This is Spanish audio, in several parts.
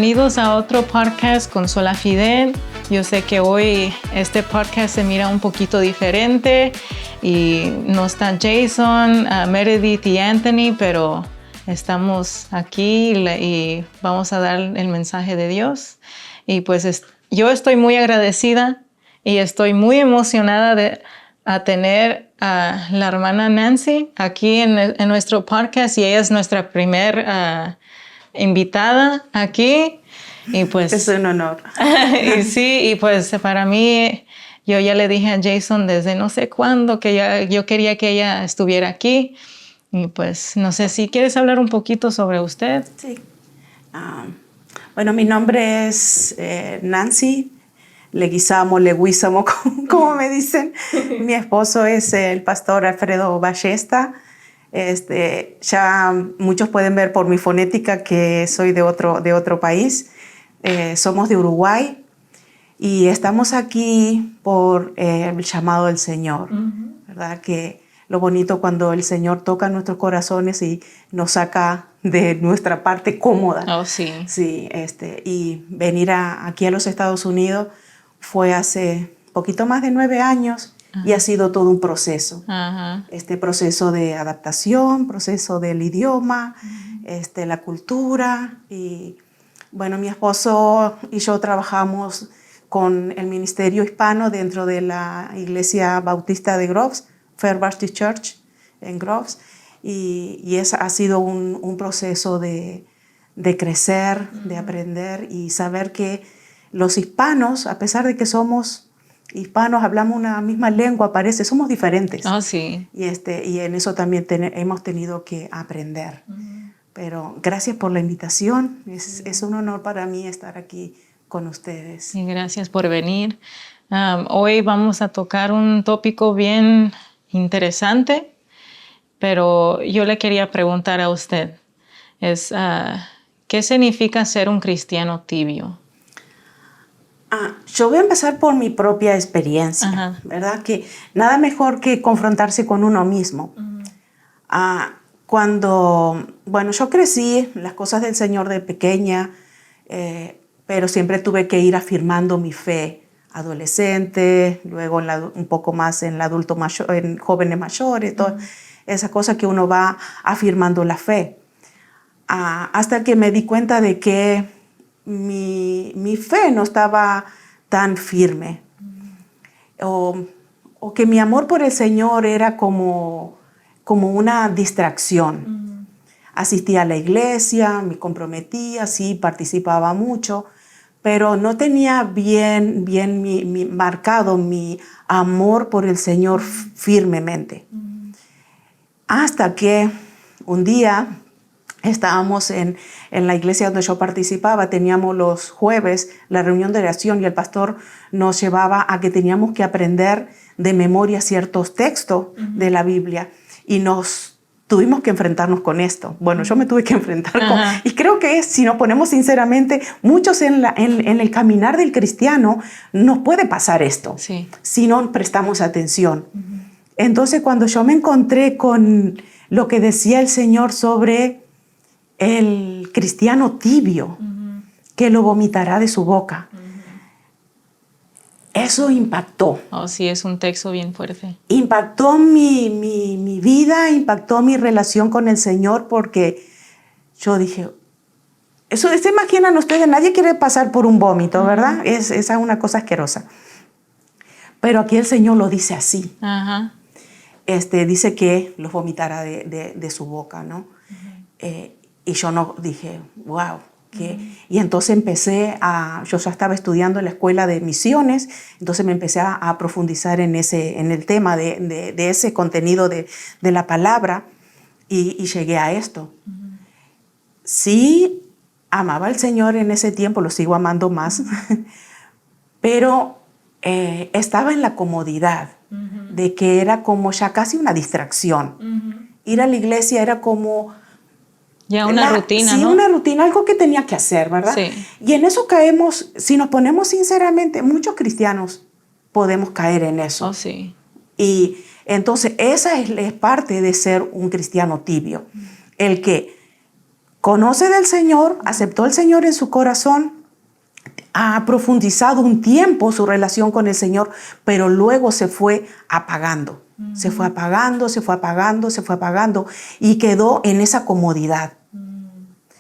bienvenidos a otro podcast con Sola Fidel. Yo sé que hoy este podcast se mira un poquito diferente y no está Jason, Meredith y Anthony, pero estamos aquí y vamos a dar el mensaje de Dios. Y pues yo estoy muy agradecida y estoy muy emocionada de tener a la hermana Nancy aquí en nuestro podcast, y ella es nuestra primera invitada aquí. Y pues es un honor. y sí, y pues para mí, yo ya le dije a Jason desde no sé cuándo que yo quería que ella estuviera aquí. Y pues no sé si quieres hablar un poquito sobre usted. Sí. Bueno, mi nombre es Nancy Leguizamo, Leguizamo, como me dicen. Mi esposo es el pastor Alfredo Ballesta. Ya muchos pueden ver por mi fonética que soy de otro país. Somos de Uruguay y estamos aquí por el llamado del Señor. ¿Verdad? Que lo bonito cuando el Señor toca nuestros corazones y nos saca de nuestra parte cómoda. Oh, sí. Sí, y venir aquí a los Estados Unidos fue hace poquito más de 9 años. Ajá. Y ha sido todo un proceso. Ajá. Proceso de adaptación, proceso del idioma, la cultura. Y bueno, mi esposo y yo trabajamos con el ministerio hispano dentro de la Iglesia Bautista de Groves, Fair Baptist Church en Groves. Y ha sido un proceso de crecer, de aprender y saber que los hispanos, a pesar de que somos hispanos, hablamos una misma lengua, parece, somos diferentes. Oh, sí. Y en eso también hemos tenido que aprender. Pero gracias por la invitación. Es un honor para mí estar aquí con ustedes. Y gracias por venir. Hoy vamos a tocar un tópico bien interesante, pero yo le quería preguntar a usted, ¿qué significa ser un cristiano tibio? Yo voy a empezar por mi propia experiencia. Ajá. ¿Verdad? Que nada mejor que confrontarse con uno mismo. Bueno, yo crecí las cosas del Señor de pequeña, pero siempre tuve que ir afirmando mi fe adolescente, luego un poco más en el adulto mayor, en jóvenes mayores, todas esas cosas que uno va afirmando la fe. Hasta que me di cuenta de que mi fe no estaba tan firme, o que mi amor por el Señor era como una distracción. Asistía a la iglesia, me comprometía, sí, participaba mucho, pero no tenía bien marcado mi amor por el Señor firmemente. Hasta que un día estábamos en la iglesia donde yo participaba, teníamos los jueves la reunión de oración y el pastor nos llevaba a que teníamos que aprender de memoria ciertos textos de la Biblia y nos tuvimos que enfrentarnos con esto. Bueno, yo me tuve que enfrentar con... Y creo que si nos ponemos sinceramente, muchos en el caminar del cristiano nos puede pasar esto, sí, si no prestamos atención. Entonces, cuando yo me encontré con lo que decía el Señor sobre el cristiano tibio, que lo vomitará de su boca, eso impactó. Oh, sí, es un texto bien fuerte. Impactó mi vida, impactó mi relación con el Señor, porque yo dije, se imaginan ustedes, nadie quiere pasar por un vómito, ¿verdad? Es una cosa asquerosa. Pero aquí el Señor lo dice así. Ajá. Dice que los vomitará de su boca, ¿no? Y yo no dije, wow. Y entonces yo ya estaba estudiando en la escuela de misiones, entonces me empecé a profundizar en el tema de ese contenido de la palabra y llegué a esto. Sí, amaba al Señor en ese tiempo, lo sigo amando más, pero estaba en la comodidad de que era como ya casi una distracción. Ir a la iglesia era como... Ya una rutina, sí, ¿no? una rutina, algo que tenía que hacer, ¿verdad? Sí. Y en eso caemos, si nos ponemos sinceramente, muchos cristianos podemos caer en eso. Oh, sí. Y entonces esa es parte de ser un cristiano tibio. El que conoce del Señor, aceptó al Señor en su corazón, ha profundizado un tiempo su relación con el Señor, pero luego se fue apagando. Se fue apagando, se fue apagando, se fue apagando y quedó en esa comodidad.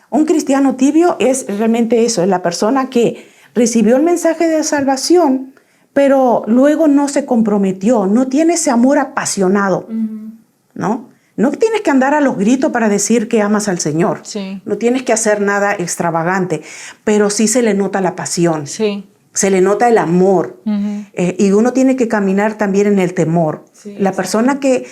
Un cristiano tibio es realmente eso, es la persona que recibió el mensaje de salvación, pero luego no se comprometió, no tiene ese amor apasionado, ¿no? No tienes que andar a los gritos para decir que amas al Señor. Sí. No tienes que hacer nada extravagante, pero sí se le nota la pasión. Sí. Se le nota el amor. Y uno tiene que caminar también en el temor. Sí, la persona que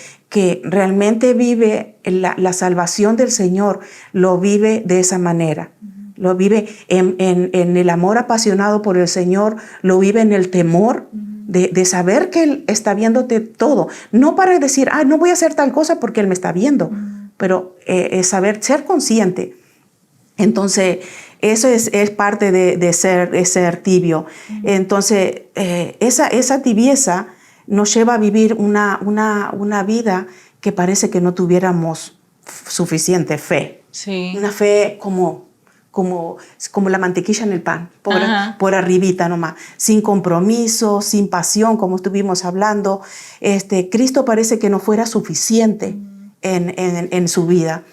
realmente vive la salvación del Señor, lo vive de esa manera. Lo vive en el amor apasionado por el Señor, lo vive en el temor de saber que Él está viéndote todo. No para decir, no voy a hacer tal cosa porque Él me está viendo, pero saber, ser consciente. Entonces, eso es parte de ser tibio. Entonces, esa tibieza nos lleva a vivir una vida que parece que no tuviéramos suficiente fe. Sí. Una fe como la mantequilla en el pan, por arribita nomás, sin compromiso, sin pasión, como estuvimos hablando. Cristo parece que no fuera suficiente en su vida.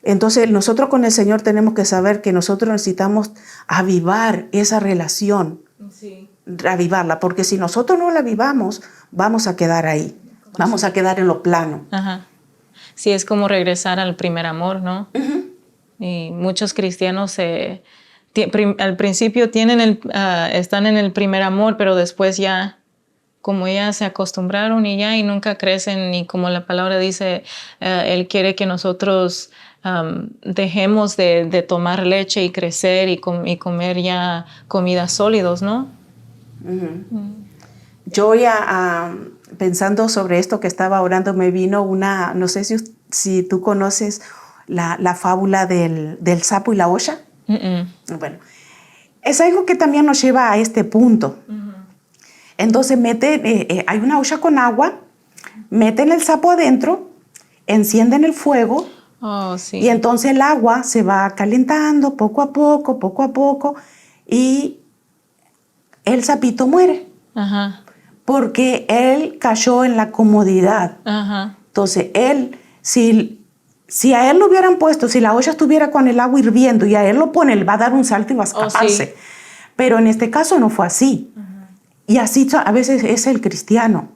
Entonces nosotros con el Señor tenemos que saber que nosotros necesitamos avivar esa relación, avivarla, porque si nosotros no la avivamos, vamos a quedar ahí, vamos a quedar en lo plano. Ajá. Sí, es como regresar al primer amor, ¿no? Y muchos cristianos al principio están en el primer amor, pero después ya, como ya se acostumbraron y nunca crecen, y como la palabra dice, Él quiere que nosotros dejemos de tomar leche y crecer y comer ya comidas sólidos, ¿no? Yo ya pensando sobre esto que estaba orando, me vino no sé si tú conoces la fábula del sapo y la olla. Bueno, es algo que también nos lleva a este punto. Entonces hay una olla con agua, meten el sapo adentro, encienden el fuego. Oh, sí. Y entonces el agua se va calentando poco a poco, y el sapito muere. Ajá. Porque él cayó en la comodidad. Ajá. Entonces si a él lo hubieran puesto, si la olla estuviera con el agua hirviendo y a él lo pone, él va a dar un salto y va a escaparse. Sí. Pero en este caso no fue así. Y así a veces es el cristiano.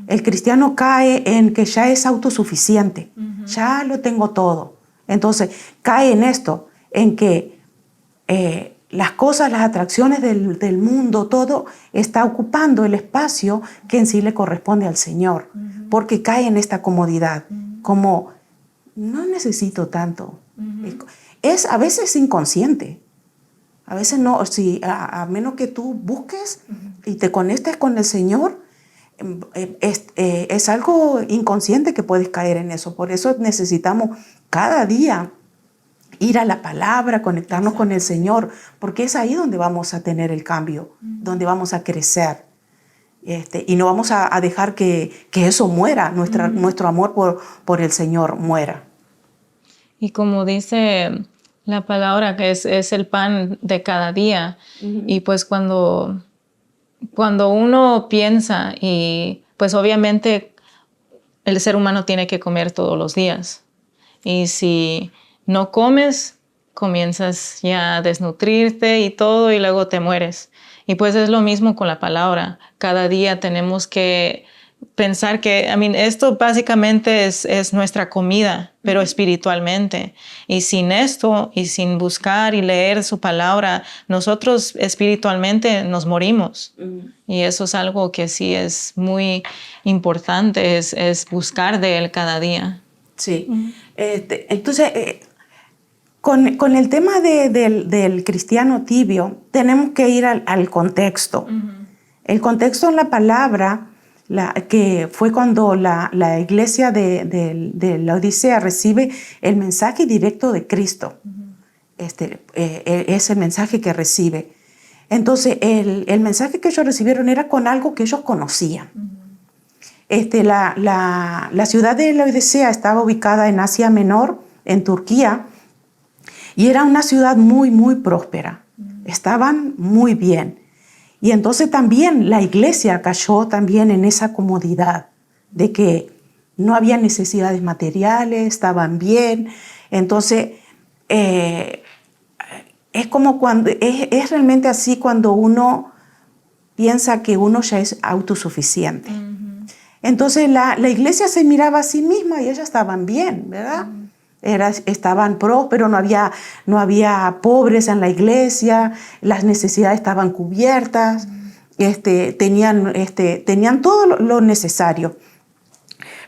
El cristiano cae en que ya es autosuficiente. Ya lo tengo todo. Entonces cae en esto, en que las cosas, las atracciones del mundo, todo está ocupando el espacio que en sí le corresponde al Señor. Porque cae en esta comodidad, como no necesito tanto. A veces inconsciente. A veces no, a menos que tú busques y te conectes con el Señor, es algo inconsciente que puedes caer en eso. Por eso necesitamos cada día ir a la palabra, conectarnos con el Señor, porque es ahí donde vamos a tener el cambio, donde vamos a crecer. Y no vamos a dejar que eso muera, nuestro amor por el Señor muera. Y como dice la palabra, que es el pan de cada día. Y pues cuando uno piensa, y pues obviamente el ser humano tiene que comer todos los días. Y si no comes, comienzas ya a desnutrirte y todo, y luego te mueres. Y pues es lo mismo con la palabra. Cada día tenemos que pensar que, esto básicamente es nuestra comida, pero espiritualmente. Y sin esto, y sin buscar y leer su palabra, nosotros espiritualmente nos morimos. Y eso es algo que sí es muy importante, es buscar de Él cada día. Sí. Entonces, con el tema del cristiano tibio, tenemos que ir al contexto. El contexto en la palabra, que fue cuando la iglesia de la Odisea recibe el mensaje directo de Cristo. Es el mensaje que recibe. Entonces, el mensaje que ellos recibieron era con algo que ellos conocían. La ciudad de la Odisea estaba ubicada en Asia Menor, en Turquía, Y era una ciudad muy, muy próspera. Estaban muy bien. Y entonces también la iglesia cayó también en esa comodidad de que no había necesidades materiales, estaban bien. Entonces, es como cuando, es realmente así cuando uno piensa que uno ya es autosuficiente. Entonces la iglesia se miraba a sí misma y ellas estaban bien, ¿verdad? Estaban prósperos, no había pobres en la iglesia, las necesidades estaban cubiertas, tenían todo lo necesario.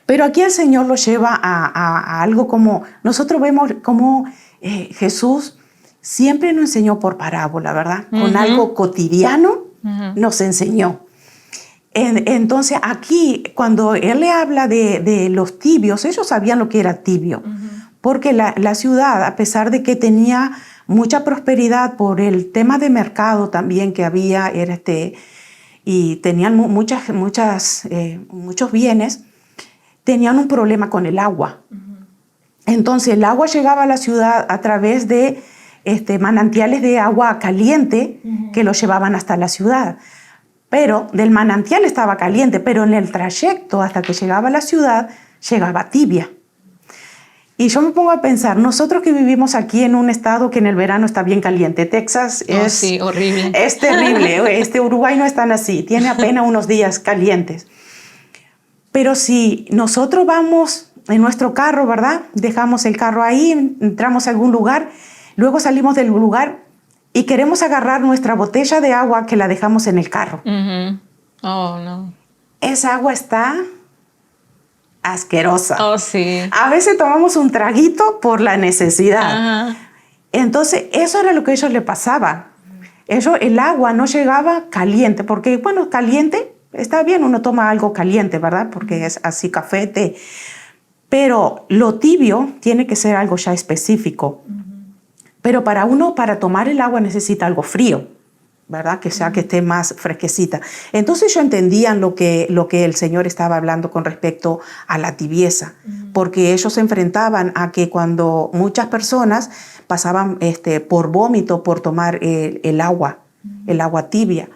Pero aquí el Señor lo lleva a algo como, nosotros vemos como Jesús siempre nos enseñó por parábola, ¿verdad? Con algo cotidiano nos enseñó. Entonces aquí, cuando Él le habla de los tibios, ellos sabían lo que era tibio, porque la ciudad, a pesar de que tenía mucha prosperidad por el tema de mercado también que había, y tenían muchos bienes, tenían un problema con el agua. Entonces el agua llegaba a la ciudad a través de manantiales de agua caliente que lo llevaban hasta la ciudad. Pero del manantial estaba caliente, pero en el trayecto hasta que llegaba a la ciudad, llegaba tibia. Y yo me pongo a pensar, nosotros que vivimos aquí en un estado que en el verano está bien caliente, Texas sí, horrible. Es terrible, Uruguay no es tan así, tiene apenas unos días calientes. Pero si nosotros vamos en nuestro carro, ¿verdad? Dejamos el carro ahí, entramos a algún lugar, luego salimos del lugar y queremos agarrar nuestra botella de agua que la dejamos en el carro. Oh, no. Esa agua está asquerosa. Oh, sí. A veces tomamos un traguito por la necesidad. Entonces, eso era lo que a ellos les pasaba. El agua no llegaba caliente, porque, bueno, caliente, está bien, uno toma algo caliente, ¿verdad? Porque es así, café, té. Pero lo tibio tiene que ser algo ya específico. Pero para tomar el agua necesita algo frío, ¿verdad? Que esté más fresquecita. Entonces ellos entendían lo que el Señor estaba hablando con respecto a la tibieza, porque ellos se enfrentaban a que cuando muchas personas pasaban por vómito por tomar el agua tibia.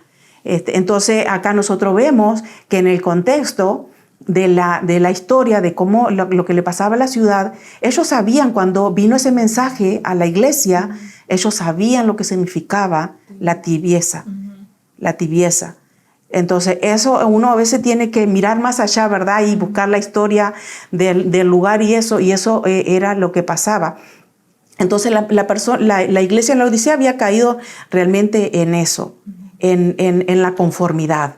Entonces acá nosotros vemos que en el contexto de la historia de cómo lo que le pasaba a la ciudad, ellos sabían cuando vino ese mensaje a la iglesia, ellos sabían lo que significaba la tibieza, la tibieza. Entonces eso uno a veces tiene que mirar más allá, ¿verdad? Y buscar la historia del lugar y eso era lo que pasaba. Entonces la iglesia en la Odisea había caído realmente en eso, en la conformidad.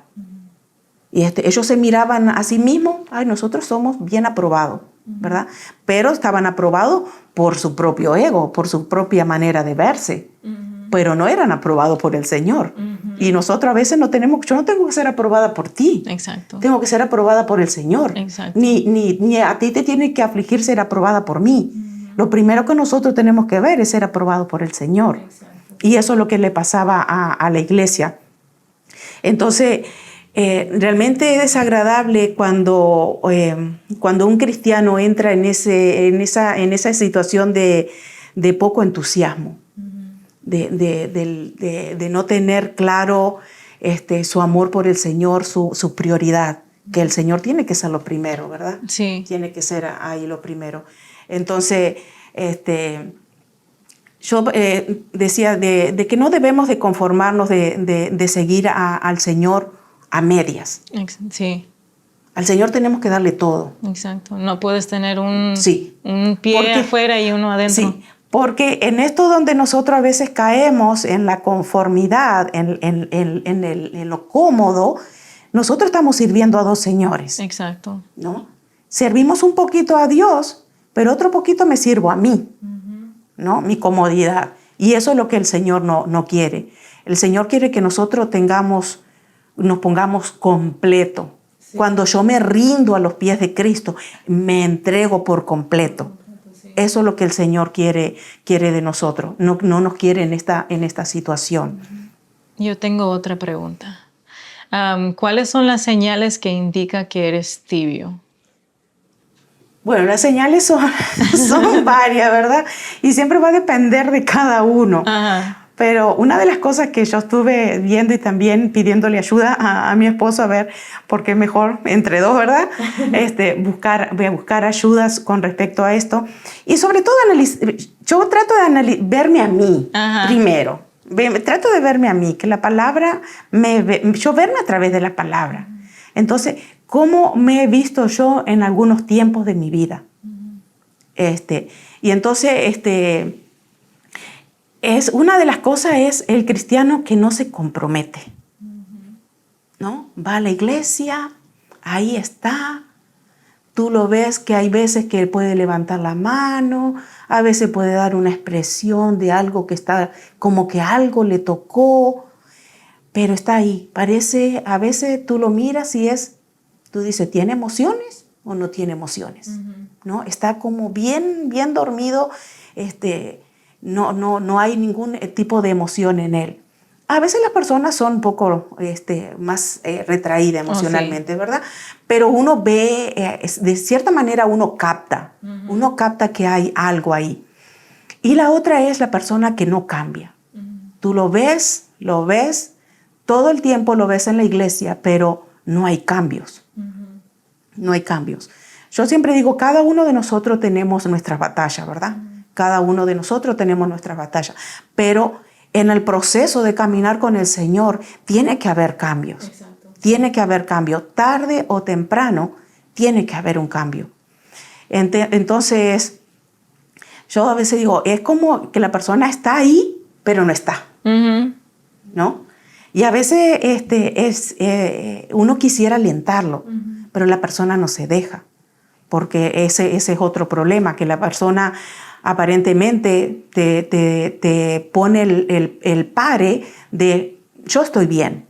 Y ellos se miraban a sí mismos, nosotros somos bien aprobados, ¿verdad? Pero estaban aprobados por su propio ego, por su propia manera de verse, pero no eran aprobados por el Señor. Y nosotros a veces yo no tengo que ser aprobada por ti. Exacto. Tengo que ser aprobada por el Señor. Exacto. Ni a ti te tiene que afligir ser aprobada por mí. Lo primero que nosotros tenemos que ver es ser aprobado por el Señor. Exacto. Y eso es lo que le pasaba a la iglesia. Entonces, realmente es desagradable cuando un cristiano entra en esa situación de poco entusiasmo, de no tener claro su amor por el Señor, su prioridad, que el Señor tiene que ser lo primero, ¿verdad? Sí. Tiene que ser ahí lo primero. Entonces, yo decía de que no debemos de conformarnos de seguir al Señor a medias. Sí. Al Señor tenemos que darle todo. Exacto. No puedes tener un pie afuera y uno adentro. Sí, porque en esto donde nosotros a veces caemos en la conformidad, en lo cómodo, nosotros estamos sirviendo a dos señores. Exacto. ¿No? Servimos un poquito a Dios, pero otro poquito me sirvo a mí, ¿no? Mi comodidad. Y eso es lo que el Señor no quiere. El Señor quiere que nosotros nos pongamos completo. Sí. Cuando yo me rindo a los pies de Cristo, me entrego por completo. Sí. Eso es lo que el Señor quiere de nosotros. No nos quiere en esta situación. Yo tengo otra pregunta. ¿Cuáles son las señales que indican que eres tibio? Bueno, las señales son varias, ¿verdad? Y siempre va a depender de cada uno. Ajá. Pero una de las cosas que yo estuve viendo y también pidiéndole ayuda a mi esposo, a ver, porque es mejor entre dos, ¿verdad? Voy a buscar ayudas con respecto a esto. Y sobre todo, yo trato de verme a mí primero. Trato de verme a mí, que la palabra, yo verme a través de la palabra. Entonces, ¿cómo me he visto yo en algunos tiempos de mi vida? Y entonces, una de las cosas es el cristiano que no se compromete, ¿no? Va a la iglesia, ahí está, tú lo ves que hay veces que puede levantar la mano, a veces puede dar una expresión de algo que está, como que algo le tocó, pero está ahí. Parece, a veces tú lo miras y tú dices, ¿tiene emociones o no tiene emociones? ¿No? Está como bien dormido, no hay ningún tipo de emoción en él. A veces las personas son un poco más retraídas emocionalmente, ¿verdad? Pero uno ve, de cierta manera uno capta que hay algo ahí. Y la otra es la persona que no cambia. Tú lo ves, todo el tiempo lo ves en la iglesia, pero no hay cambios. No hay cambios. Yo siempre digo, cada uno de nosotros tenemos nuestras batallas, ¿verdad? Cada uno de nosotros tenemos nuestras batallas, pero en el proceso de caminar con el Señor tiene que haber cambios. Exacto. Tiene que haber cambio. Tarde o temprano tiene que haber un cambio. Entonces, yo a veces digo, es como que la persona está ahí, pero no está. ¿No? Y a veces uno quisiera alentarlo, pero la persona no se deja, porque ese es otro problema, que la persona aparentemente te pone el pare de yo estoy bien.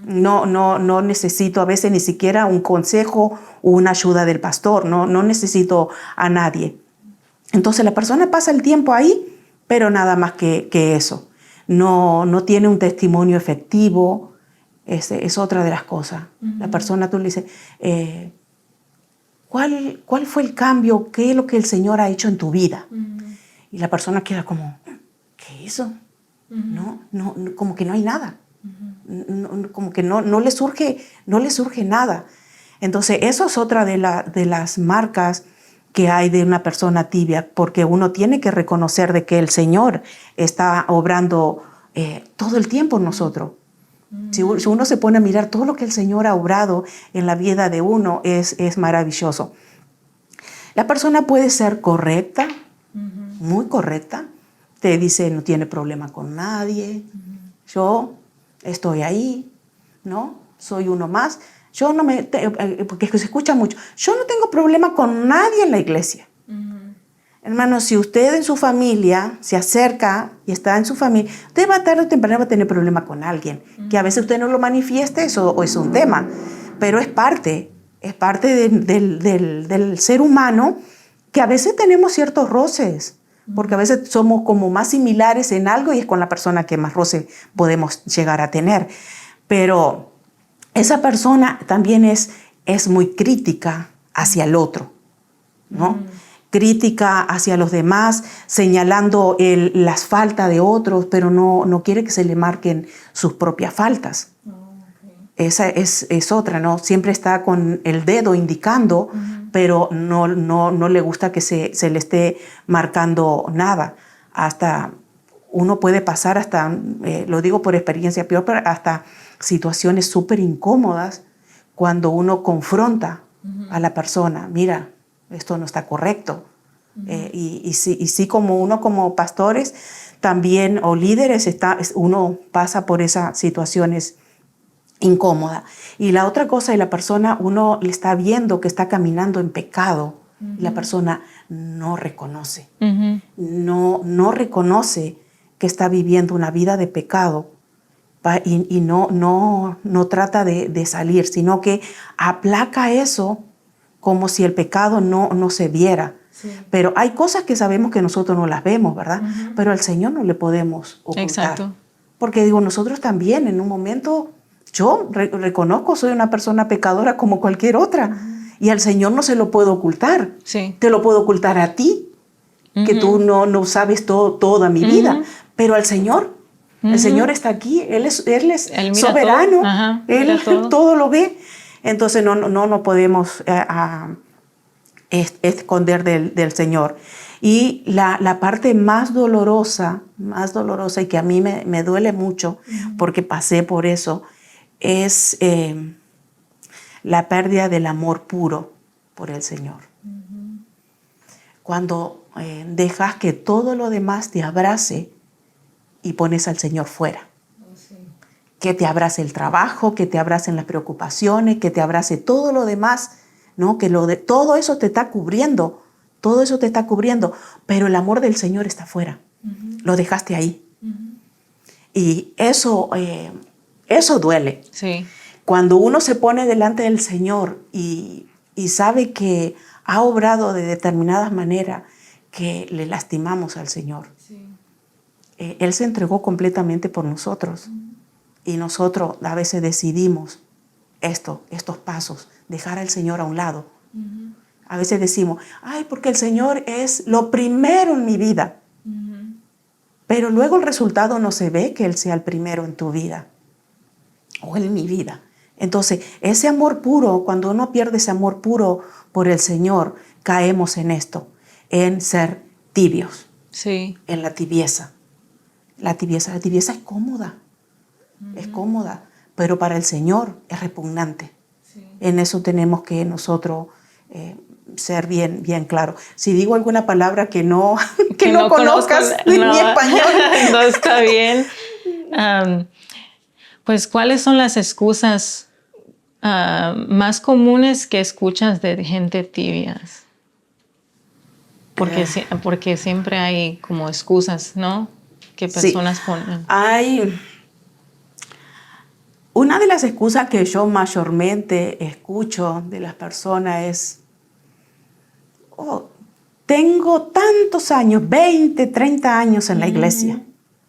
No necesito a veces ni siquiera un consejo o una ayuda del pastor, no necesito a nadie. Entonces la persona pasa el tiempo ahí, pero nada más que eso. No tiene un testimonio efectivo. Es otra de las cosas. La persona, tú le dices, ¿cuál fue el cambio? ¿Qué es lo que el Señor ha hecho en tu vida? Y la persona queda como, ¿qué hizo? No, como que no hay nada. Como que no le surge nada. Entonces, eso es otra de las marcas que hay de una persona tibia, porque uno tiene que reconocer de que el Señor está obrando todo el tiempo en nosotros. Si uno se pone a mirar todo lo que el Señor ha obrado en la vida de uno, es maravilloso. La persona puede ser correcta, muy correcta. Te dice, no tiene problema con nadie. Yo estoy ahí, ¿no? Soy uno más. Yo no porque se escucha mucho. Yo no tengo problema con nadie en la iglesia. Hermano, si usted en su familia se acerca y está en su familia, usted va tarde o temprano a tener problema con alguien. Que a veces usted no lo manifieste, eso es un tema. Pero es parte del ser humano, que a veces tenemos ciertos roces. Porque a veces somos como más similares en algo y es con la persona que más roce podemos llegar a tener. Pero esa persona también es muy crítica hacia el otro, ¿no? Crítica hacia los demás, señalando las faltas de otros, pero no quiere que se le marquen sus propias faltas. Esa es otra, ¿no? Siempre está con el dedo indicando, pero no le gusta que se le esté marcando nada. Hasta uno puede pasar hasta, lo digo por experiencia peor, pero hasta situaciones súper incómodas cuando uno confronta a la persona. Mira, esto no está correcto. Y sí, como uno como pastores también o líderes, uno pasa por esas situaciones incómodas. Y la otra cosa, y la persona, uno le está viendo que está caminando en pecado, y la persona no reconoce. No reconoce que está viviendo una vida de pecado y no trata de salir, sino que aplaca eso como si el pecado no se viera. Sí. Pero hay cosas que sabemos que nosotros no las vemos, ¿verdad? Pero al Señor no le podemos ocultar. Exacto. Porque digo, nosotros también en un momento, yo reconozco, soy una persona pecadora como cualquier otra. Y al Señor no se lo puedo ocultar. Sí. Te lo puedo ocultar a ti, que tú no sabes toda mi vida. Pero al Señor, el Señor está aquí. Él es Él mira soberano. todo. Ajá, Él mira todo lo ve. Entonces no podemos esconder del Señor. Y la parte más dolorosa y que a mí me duele mucho, porque pasé por eso, es la pérdida del amor puro por el Señor. Cuando dejas que todo lo demás te abrace y pones al Señor fuera. Que te abrace el trabajo, que te abracen las preocupaciones, que te abrace todo lo demás, ¿no? Que todo eso te está cubriendo, pero el amor del Señor está fuera. Lo dejaste ahí. Y eso duele. Sí. Cuando uno se pone delante del Señor y sabe que ha obrado de determinadas maneras que le lastimamos al Señor. Sí. Él se entregó completamente por nosotros. Y nosotros a veces decidimos estos pasos, dejar al Señor a un lado. A veces decimos, porque el Señor es lo primero en mi vida. Pero luego el resultado no se ve que Él sea el primero en tu vida o en mi vida. Entonces, ese amor puro, cuando uno pierde ese amor puro por el Señor, caemos en esto, en ser tibios, sí. En la tibieza. La tibieza es cómoda, es cómoda, pero para el Señor es repugnante. Sí. En eso tenemos que nosotros ser bien claro. Si digo alguna palabra que no conozcas ni español. No está bien. Pues, ¿cuáles son las excusas más comunes que escuchas de gente tibias? Porque siempre hay como excusas, ¿no? Que personas ponen. Una de las excusas que yo mayormente escucho de las personas es, tengo tantos años, 20, 30 años en la iglesia,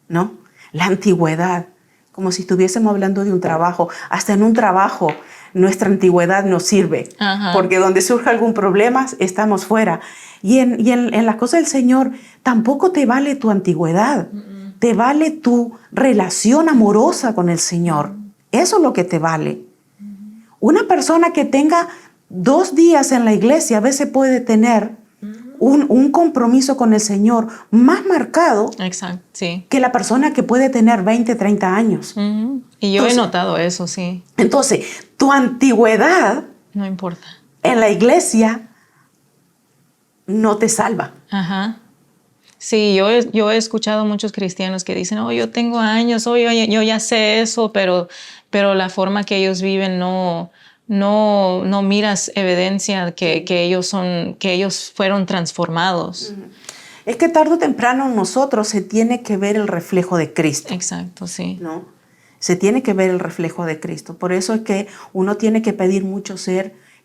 ¿no? La antigüedad, como si estuviésemos hablando de un trabajo. Hasta en un trabajo nuestra antigüedad nos sirve, porque donde surja algún problema estamos fuera. Y en las cosas del Señor tampoco te vale tu antigüedad, te vale tu relación amorosa con el Señor. Eso es lo que te vale. Una persona que tenga 2 días en la iglesia a veces puede tener un compromiso con el Señor más marcado. Exacto, sí. Que la persona que puede tener 20, 30 años. Y yo he notado eso, sí. Entonces, tu antigüedad no importa. En la iglesia no te salva. Ajá. Sí, yo he escuchado muchos cristianos que dicen, yo tengo años, yo ya sé eso, pero la forma que ellos viven no miras evidencia que ellos fueron transformados. Es que tarde o temprano en nosotros se tiene que ver el reflejo de Cristo. Exacto, sí. ¿No? Se tiene que ver el reflejo de Cristo. Por eso es que uno tiene que pedir mucho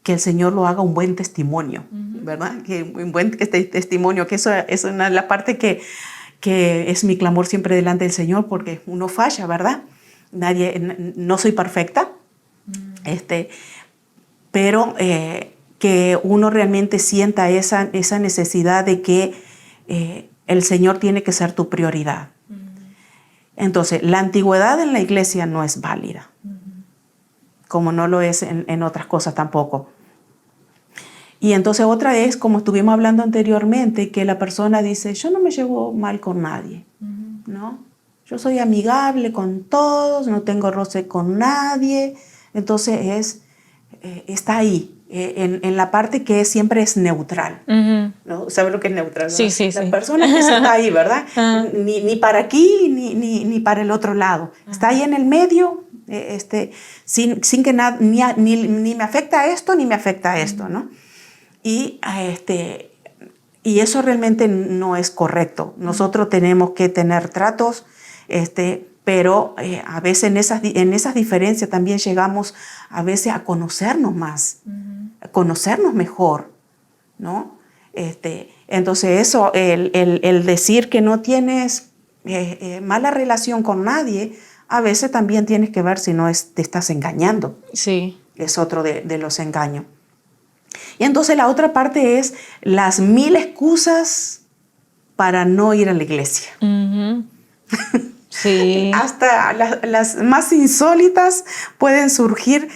que el Señor lo haga un buen testimonio, ¿verdad? Que un buen testimonio, que eso es la parte que es mi clamor siempre delante del Señor, porque uno falla, ¿verdad? No soy perfecta, pero que uno realmente sienta esa necesidad de que el Señor tiene que ser tu prioridad. Entonces, la antigüedad en la iglesia no es válida, como no lo es en otras cosas tampoco. Y entonces otra es, como estuvimos hablando anteriormente, que la persona dice, yo no me llevo mal con nadie, ¿no? Yo soy amigable con todos, no tengo roce con nadie. Entonces está ahí, en la parte que siempre es neutral. ¿No? ¿Sabes lo que es neutral? Sí, sí, la persona que está ahí, ¿verdad? Ni para aquí ni para el otro lado. Está ahí en el medio, sin que nada, ni me afecta esto ni me afecta esto, ¿no? Y eso realmente no es correcto. Nosotros tenemos que tener tratos, pero a veces en esas diferencias también llegamos a veces a conocernos más, a conocernos mejor, ¿no? Entonces eso, el decir que no tienes mala relación con nadie, a veces también tienes que ver si no te estás engañando. Sí. Es otro de los engaños. Y entonces la otra parte es las 1000 excusas para no ir a la iglesia. Ujú. Sí. Hasta las más insólitas pueden surgir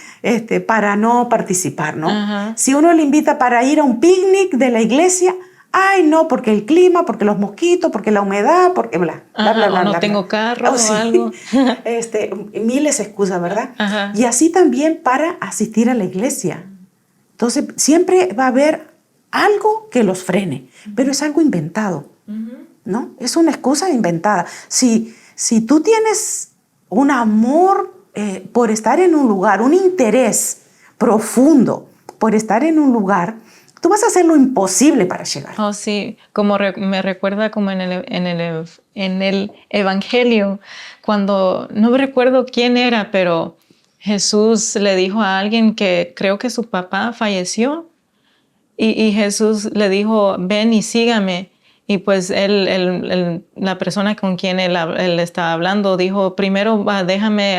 para no participar, ¿no? Ajá. Si uno le invita para ir a un picnic de la iglesia, ay, no, porque el clima, porque los mosquitos, porque la humedad, porque bla, bla, Ajá, bla, o bla, no bla, tengo bla. carro Sí. o algo. Miles de excusas, ¿verdad? Ajá. Y así también para asistir a la iglesia. Entonces, siempre va a haber algo que los frene, pero es algo inventado, ¿no? Es una excusa inventada. Si tú tienes un amor por estar en un lugar, un interés profundo por estar en un lugar, tú vas a hacer lo imposible para llegar. Oh, sí, como me recuerda como en el Evangelio, cuando no me recuerdo quién era, pero Jesús le dijo a alguien que creo que su papá falleció y Jesús le dijo, ven y sígame. Y pues la persona con quien él estaba hablando dijo, primero déjame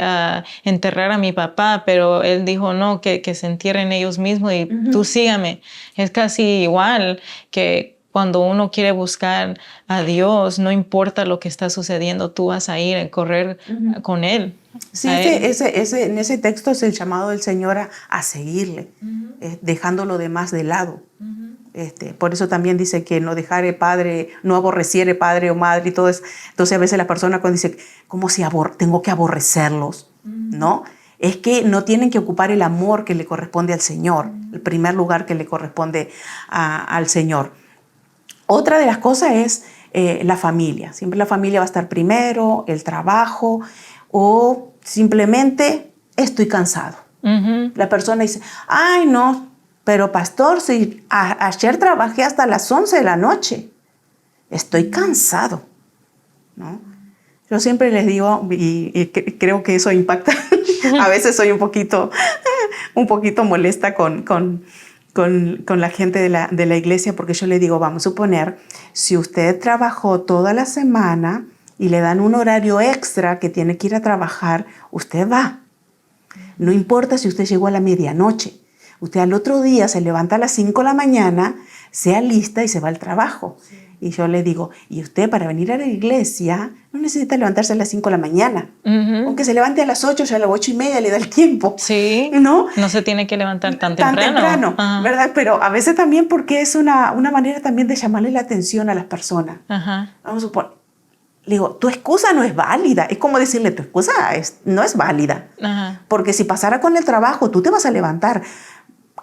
enterrar a mi papá, pero él dijo, no, que se entierren ellos mismos y tú sígame. Es casi igual que cuando uno quiere buscar a Dios, no importa lo que está sucediendo, tú vas a ir a correr con Él. Sí, en ese texto es el llamado del Señor a seguirle, dejando lo demás de lado. Por eso también dice que no dejare padre, no aborreciere padre o madre y todo eso. Entonces a veces la persona cuando dice, ¿cómo si tengo que aborrecerlos? ¿No? Es que no tienen que ocupar el amor que le corresponde al Señor, el primer lugar que le corresponde al Señor. Otra de las cosas es la familia. Siempre la familia va a estar primero, el trabajo o simplemente estoy cansado. La persona dice, ay no, pero pastor, si ayer trabajé hasta las 11 de la noche, estoy cansado, ¿no? Yo siempre les digo, y creo que eso impacta, a veces soy un poquito molesta con la gente de la iglesia, porque yo le digo, vamos a suponer, si usted trabajó toda la semana y le dan un horario extra que tiene que ir a trabajar, usted va. No importa si usted llegó a la medianoche. Usted al otro día se levanta a las 5 de la mañana, se alista y se va al trabajo. Sí. Y yo le digo, y usted para venir a la iglesia no necesita levantarse a las 5 de la mañana. Aunque se levante a las 8, ya a las 8:30 le da el tiempo. Sí, ¿no? No se tiene que levantar tan temprano. Tan temprano, ¿verdad? Pero a veces también porque es una manera también de llamarle la atención a las personas. Ajá. Vamos a suponer, le digo, tu excusa no es válida. Es como decirle, tu excusa no es válida. Ajá. Porque si pasara con el trabajo, tú te vas a levantar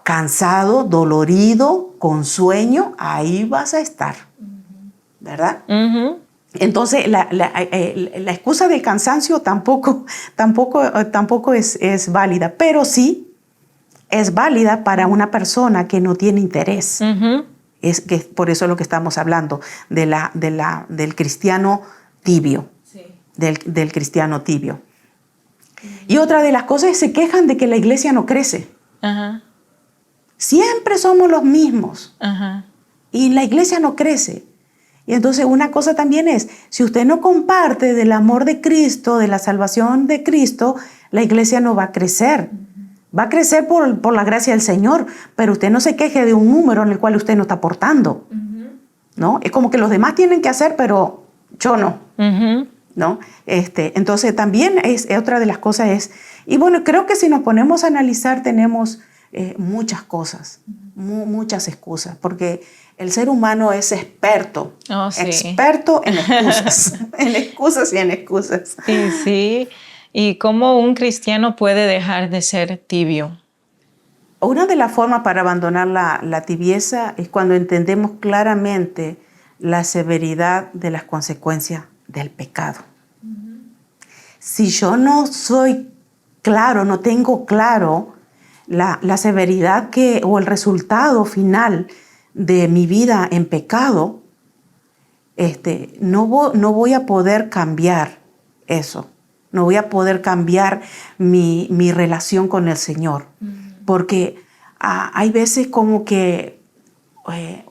cansado, dolorido, con sueño, ahí vas a estar, ¿verdad? Entonces, la excusa del cansancio tampoco es válida, pero sí es válida para una persona que no tiene interés. Es que por eso es lo que estamos hablando, del cristiano tibio, sí. del cristiano tibio. Y otra de las cosas es que se quejan de que la iglesia no crece. Ajá. Siempre somos los mismos. Ajá. Y la iglesia no crece. Y entonces una cosa también es, si usted no comparte del amor de Cristo, de la salvación de Cristo, la iglesia no va a crecer. Va a crecer por la gracia del Señor, pero usted no se queje de un número en el cual usted no está aportando. ¿No? Es como que los demás tienen que hacer, pero yo no. ¿No? Entonces también es otra de las cosas es, y bueno, creo que si nos ponemos a analizar tenemos muchas cosas, muchas excusas, porque el ser humano es experto en excusas, en excusas y en excusas. Sí. ¿Y cómo un cristiano puede dejar de ser tibio? Una de las formas para abandonar la tibieza es cuando entendemos claramente la severidad de las consecuencias del pecado. Si yo no soy claro, no tengo claro la severidad o el resultado final de mi vida en pecado, no voy a poder cambiar eso. No voy a poder cambiar mi relación con el Señor. Porque hay veces como que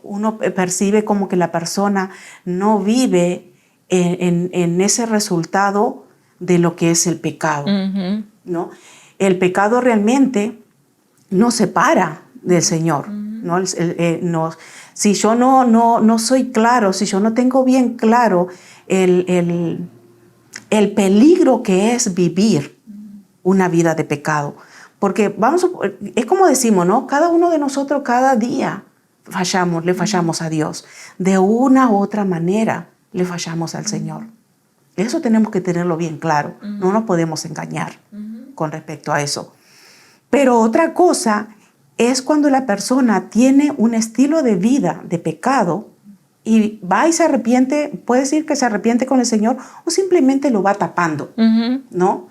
uno percibe como que la persona no vive en ese resultado de lo que es el pecado. ¿No? El pecado realmente nos separa del Señor, ¿no? Si yo no soy claro, si yo no tengo bien claro el peligro que es vivir una vida de pecado. Porque es como decimos, ¿no? Cada uno de nosotros cada día le fallamos a Dios. De una u otra manera le fallamos al Señor. Eso tenemos que tenerlo bien claro. No nos podemos engañar con respecto a eso. Pero otra cosa es cuando la persona tiene un estilo de vida de pecado y va y se arrepiente, puede decir que se arrepiente con el Señor o simplemente lo va tapando, ¿no?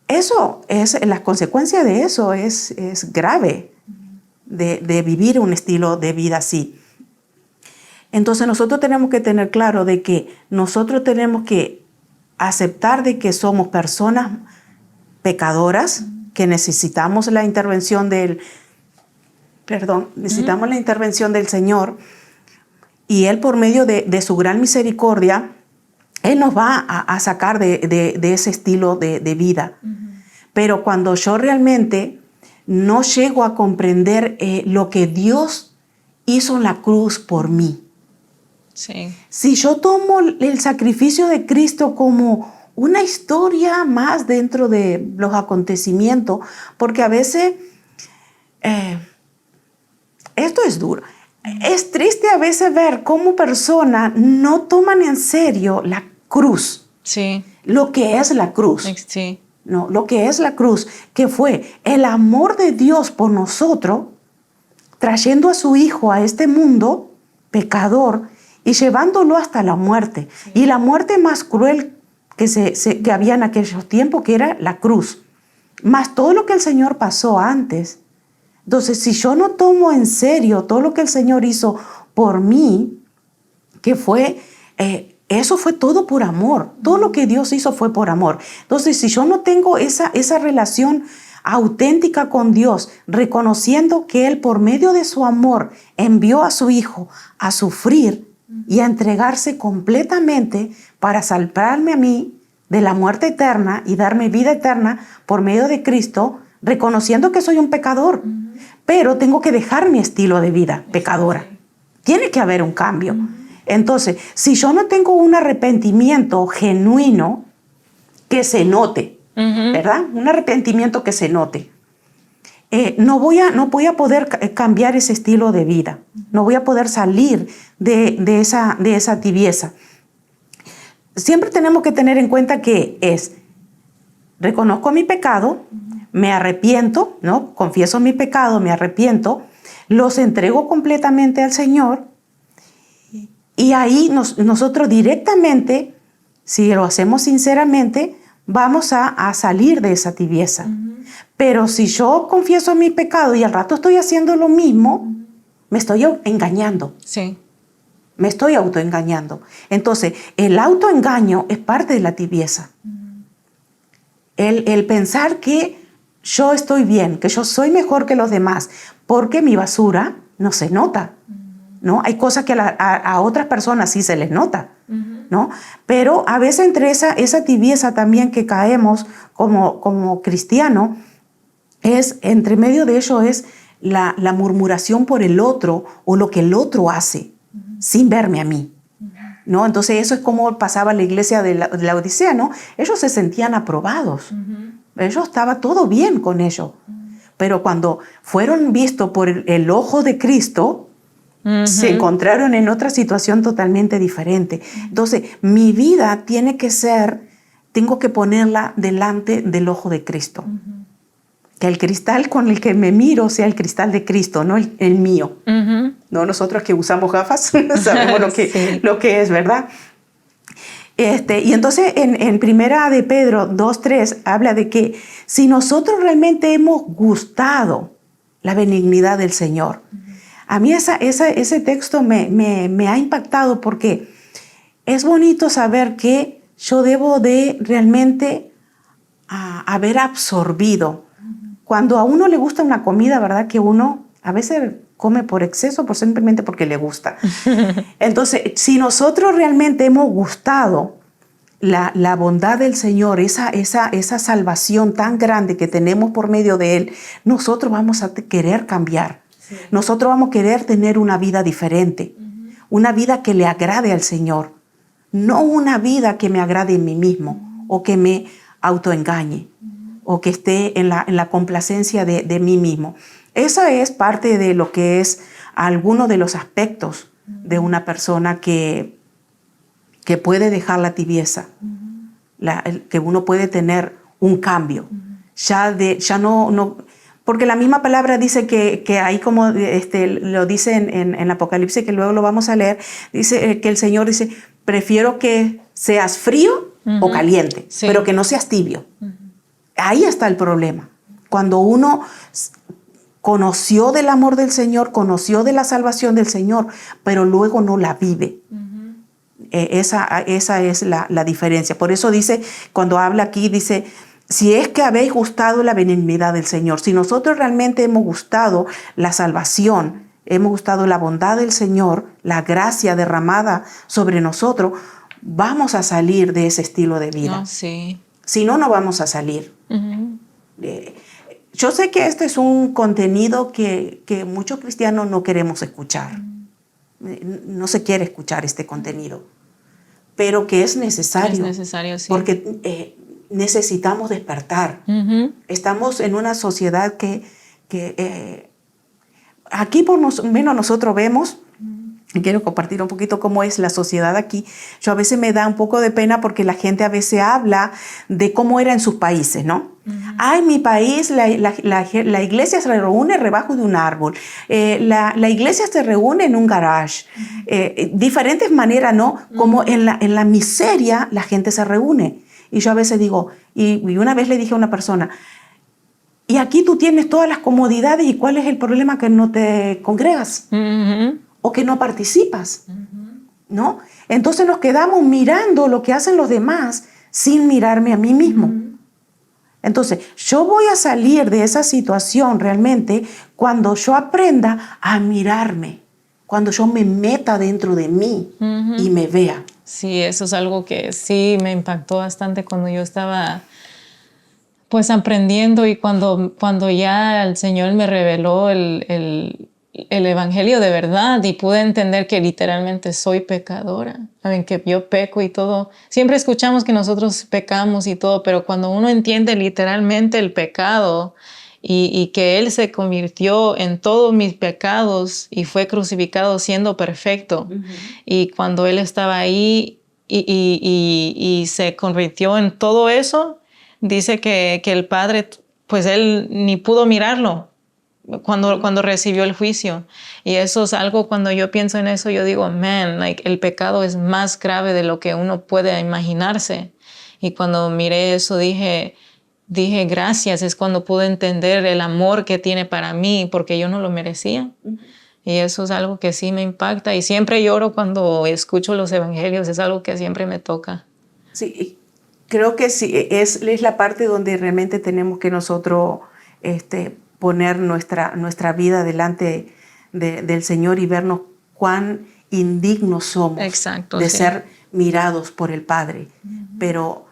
Eso la consecuencia de eso es grave, de vivir un estilo de vida así. Entonces nosotros tenemos que tener claro de que nosotros tenemos que aceptar de que somos personas pecadoras, que necesitamos la intervención necesitamos la intervención del Señor, y Él por medio de su gran misericordia, Él nos va a sacar de ese estilo de vida. Pero cuando yo realmente no llego a comprender lo que Dios hizo en la cruz por mí, sí. Si yo tomo el sacrificio de Cristo como una historia más dentro de los acontecimientos, porque a veces esto es duro. Es triste a veces ver cómo personas no toman en serio la cruz. Sí. Lo que es la cruz. Sí. No, lo que es la cruz, que fue el amor de Dios por nosotros, trayendo a su Hijo a este mundo pecador y llevándolo hasta la muerte. Sí. Y la muerte más cruel que había en aquellos tiempos, que era la cruz. Más todo lo que el Señor pasó antes. Entonces, si yo no tomo en serio todo lo que el Señor hizo por mí, que fue, eso fue todo por amor. Todo lo que Dios hizo fue por amor. Entonces, si yo no tengo esa relación auténtica con Dios, reconociendo que Él por medio de su amor envió a su Hijo a sufrir y a entregarse completamente para salvarme a mí de la muerte eterna y darme vida eterna por medio de Cristo, reconociendo que soy un pecador, pero tengo que dejar mi estilo de vida pecadora. Tiene que haber un cambio. Entonces, si yo no tengo un arrepentimiento genuino que se note, ¿verdad? Un arrepentimiento que se note. No voy a poder cambiar ese estilo de vida. No voy a poder salir de esa tibieza. Siempre tenemos que tener en cuenta que reconozco mi pecado, me arrepiento, ¿no? Confieso mi pecado, me arrepiento, los entrego completamente al Señor, y ahí nosotros directamente, si lo hacemos sinceramente, vamos a salir de esa tibieza. Pero si yo confieso mi pecado y al rato estoy haciendo lo mismo, me estoy engañando. Sí. Me estoy autoengañando. Entonces, el autoengaño es parte de la tibieza. El pensar que yo estoy bien, que yo soy mejor que los demás, porque mi basura no se nota, ¿no? Hay cosas que a otras personas sí se les nota, ¿no? Pero a veces entre esa tibieza también que caemos como cristiano, entre medio de ello es la murmuración por el otro o lo que el otro hace, sin verme a mí, ¿no? Entonces eso es como pasaba la iglesia de la Odisea, ¿no? Ellos se sentían aprobados. Ellos estaba todo bien con ellos. Pero cuando fueron vistos por el ojo de Cristo, se encontraron en otra situación totalmente diferente. Entonces, mi vida tengo que ponerla delante del ojo de Cristo. Que el cristal con el que me miro sea el cristal de Cristo, no el mío. No nosotros que usamos gafas, sabemos lo que es, ¿verdad? Y entonces en Primera de Pedro 2:3 habla de que si nosotros realmente hemos gustado la benignidad del Señor, a mí ese texto me ha impactado porque es bonito saber que yo debo de realmente haber absorbido. Cuando a uno le gusta una comida, ¿verdad? Que uno a veces come por exceso, simplemente porque le gusta. Entonces, si nosotros realmente hemos gustado la bondad del Señor, esa salvación tan grande que tenemos por medio de Él, nosotros vamos a querer cambiar. Sí. Nosotros vamos a querer tener una vida diferente, una vida que le agrade al Señor, no una vida que me agrade en mí mismo o que me autoengañe o que esté en la complacencia de mí mismo. Esa es parte de lo que es alguno de los aspectos de una persona que puede dejar la tibieza, que uno puede tener un cambio. Ya no, porque la misma palabra dice que ahí como lo dice en Apocalipsis, que luego lo vamos a leer, dice que el Señor dice, prefiero que seas frío o caliente, pero que no seas tibio. Ahí está el problema. Cuando uno conoció del amor del Señor, conoció de la salvación del Señor, pero luego no la vive. Esa es la diferencia. Por eso dice, cuando habla aquí, dice, si es que habéis gustado la benignidad del Señor, si nosotros realmente hemos gustado la salvación, hemos gustado la bondad del Señor, la gracia derramada sobre nosotros, vamos a salir de ese estilo de vida. Sí. Si no, no vamos a salir. Yo sé que este es un contenido que muchos cristianos no queremos escuchar. No se quiere escuchar este contenido, pero que es necesario. Es necesario, sí. Porque necesitamos despertar. Estamos en una sociedad que aquí por lo menos nosotros vemos, y quiero compartir un poquito cómo es la sociedad aquí. Yo a veces me da un poco de pena porque la gente a veces habla de cómo era en sus países, ¿no? En mi país la iglesia se reúne debajo de un árbol, la iglesia se reúne en un garage. Diferentes maneras, ¿no? Como en la miseria la gente se reúne. Y yo a veces digo, y una vez le dije a una persona, y aquí tú tienes todas las comodidades, ¿y cuál es el problema? Que no te congregas o que no participas, ¿no? Entonces nos quedamos mirando lo que hacen los demás sin mirarme a mí mismo. Entonces, yo voy a salir de esa situación realmente cuando yo aprenda a mirarme, cuando yo me meta dentro de mí y me vea. Sí, eso es algo que sí me impactó bastante cuando yo estaba pues aprendiendo y cuando ya el Señor me reveló el evangelio de verdad y pude entender que literalmente soy pecadora, que yo peco y todo. Siempre escuchamos que nosotros pecamos y todo, pero cuando uno entiende literalmente el pecado y que Él se convirtió en todos mis pecados y fue crucificado siendo perfecto, y cuando Él estaba ahí y se convirtió en todo eso, dice que el Padre, pues Él ni pudo mirarlo cuando recibió el juicio. Y eso es algo, cuando yo pienso en eso, yo digo, el pecado es más grave de lo que uno puede imaginarse. Y cuando miré eso dije gracias, es cuando pude entender el amor que tiene para mí, porque yo no lo merecía. Y eso es algo que sí me impacta. Y siempre lloro cuando escucho los evangelios, es algo que siempre me toca. Sí, creo que sí, es la parte donde realmente tenemos que nosotros poner nuestra vida delante del Señor y vernos cuán indignos somos. Exacto, de ser mirados por el Padre. Pero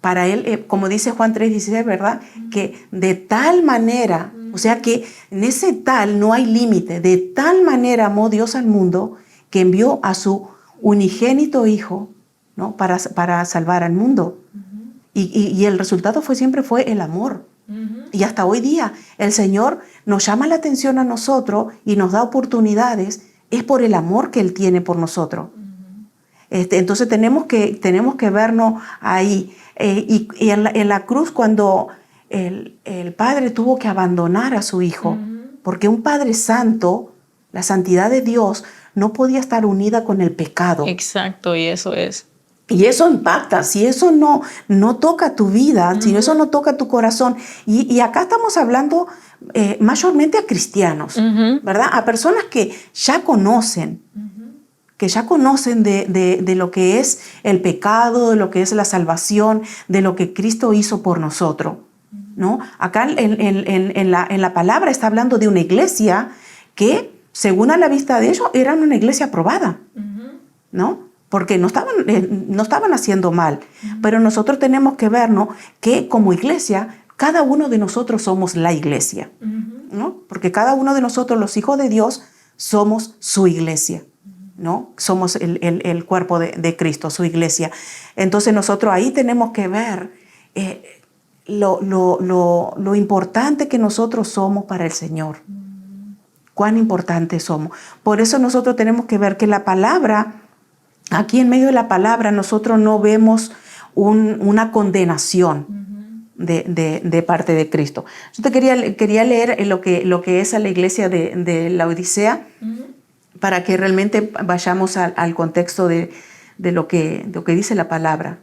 para Él, como dice Juan 3:16, ¿verdad? Que de tal manera, o sea que en ese tal no hay límite, de tal manera amó Dios al mundo que envió a su unigénito Hijo, ¿no? para salvar al mundo. Y el resultado siempre fue el amor. Y hasta hoy día el Señor nos llama la atención a nosotros y nos da oportunidades, es por el amor que Él tiene por nosotros. Entonces tenemos que vernos ahí. Y en la cruz, cuando el Padre tuvo que abandonar a su Hijo, porque un Padre santo, la santidad de Dios, no podía estar unida con el pecado. Exacto, y eso es. Y eso impacta, si eso no toca tu vida, si eso no toca tu corazón. Y acá estamos hablando mayormente a cristianos, ¿verdad? A personas que ya conocen, de lo que es el pecado, de lo que es la salvación, de lo que Cristo hizo por nosotros, ¿no? Acá en la palabra está hablando de una iglesia que, según a la vista de ellos, era una iglesia aprobada, ¿no? Porque no estaban haciendo mal. Pero nosotros tenemos que vernos que como iglesia, cada uno de nosotros somos la iglesia. ¿no? Porque cada uno de nosotros, los hijos de Dios, somos su iglesia, ¿no? Somos el cuerpo de Cristo, su iglesia. Entonces nosotros ahí tenemos que ver lo importante que nosotros somos para el Señor. Cuán importantes somos. Por eso nosotros tenemos que ver que la palabra, aquí en medio de la palabra, nosotros no vemos una condenación de parte de Cristo. Yo te quería leer lo que es a la iglesia de la Odisea, para que realmente vayamos al contexto de lo que dice la palabra.